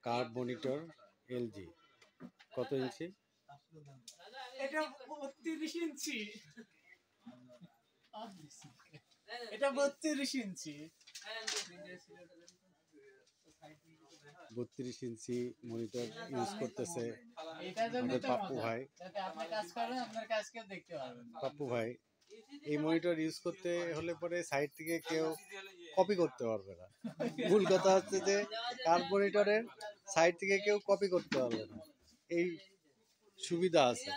Curve monitor LG কত ইঞ্চি? এটা 32 ইঞ্চি। এটা 32 ইঞ্চি। 32 ইঞ্চি মনিটর ইউজ করতেছে এটা জন্য আমাদের তো পাপ্পু মজা। ভাই। যাতে আপনি কাজ করেন আপনার কাজকে দেখতে পারবেন। পাপ্পু ভাই, এই মনিটর ইউজ করতে হলে পরে সাইড থেকে কেউ কপি করতে পারবে না। মূল কথা হচ্ছে যে কার্ভ মনিটরের সাইড থেকে কেউ কপি করতে পারবে না, এই সুবিধা আছে।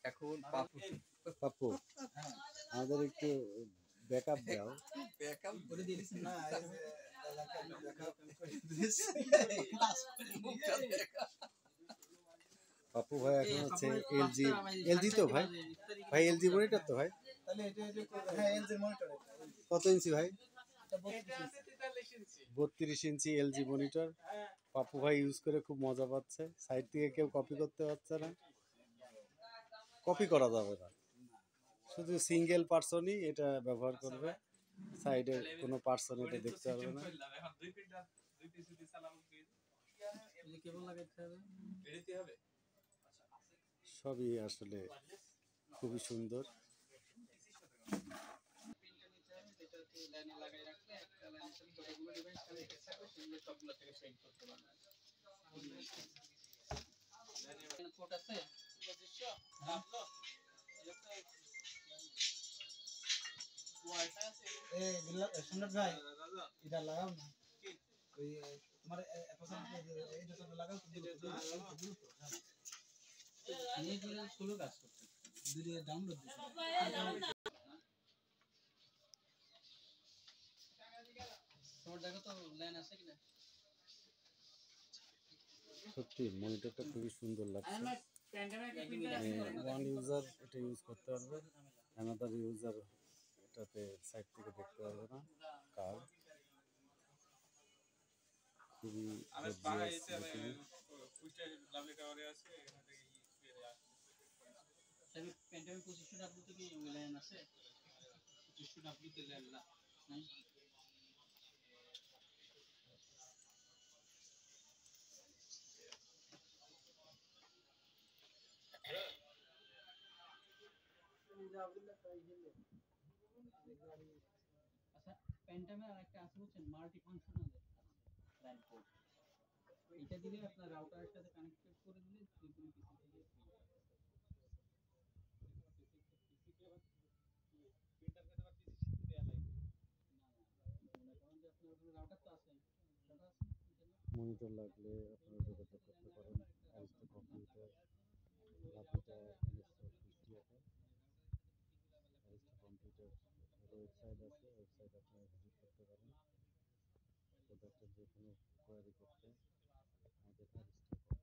এখন পাপ্পু আমাদের একটু ব্যাকআপ দাও। ব্যাকআপ করে দিয়েছিস না? পাপ্পু ভাই এখন হচ্ছে এলজি, এলজি তো ভাই, ভাই এলজি মনিটর তো ভাই? তাহলে এটা হ্যাঁ এলজি মনিটর। কত ইঞ্চি ভাই? এটা 42 ইঞ্চি। 32 ইঞ্চি এলজি মনিটর পাপ্পু ভাই ইউজ করে খুব মজা পাচ্ছে। সাইড থেকে কেউ কপি করতে পারছে না, কপি করা যাবে না, শুধু সিঙ্গেল পার্সনই এটা ব্যবহার করবে, সাইডে কোনো পার্সন এটা দেখতে পারবে না। সবই আসলে খুবই সুন্দর। সম্রাট ভাই এটা লাগাও না। ওই তোমার এই দুটো লাগাও তো নিয়ে দিলে স্লো কাজ করতে দিলে ডাউনলোড দিতে তোমার দেখো তো লাইন আছে কিনা। সত্যি মনিটরটা খুবই সুন্দর লাগছে। ওয়ান ইউজার এটা ইউজ করতে পারবে, অ্যানাদার ইউজার এটাতে সাইড থেকে দেখতে পারবে না। কার্ভ খুবই পেন্টামের 2500 ডাব্লিউ থেকে ওই লাইন আছে 2500 ডাব্লিউ তে লাইন না নাই। আচ্ছা পেন্টামের আরেকটা আছে বুঝছেন মাল্টি ফাংশনাল লাইন কোড, এটা দিলে আপনার রাউটারের সাথে কানেক্টেড করে দিলে যে কোনো কিছু থেকে মনিটর লাগলে আপনারা যোগাযোগ করতে পারেন অ্যারিস্টো কম্পিউটার, লাপিটা কুষ্টিয়াতে। অ্যারিস্টো কম্পিউটার ওয়েবসাইট আছে, ওয়েবসাইট আপনারা ভিজিট করতে পারেন প্রোডাক্টের যে কোনো কোয়ারি করতে আমাদের অ্যারিস্টো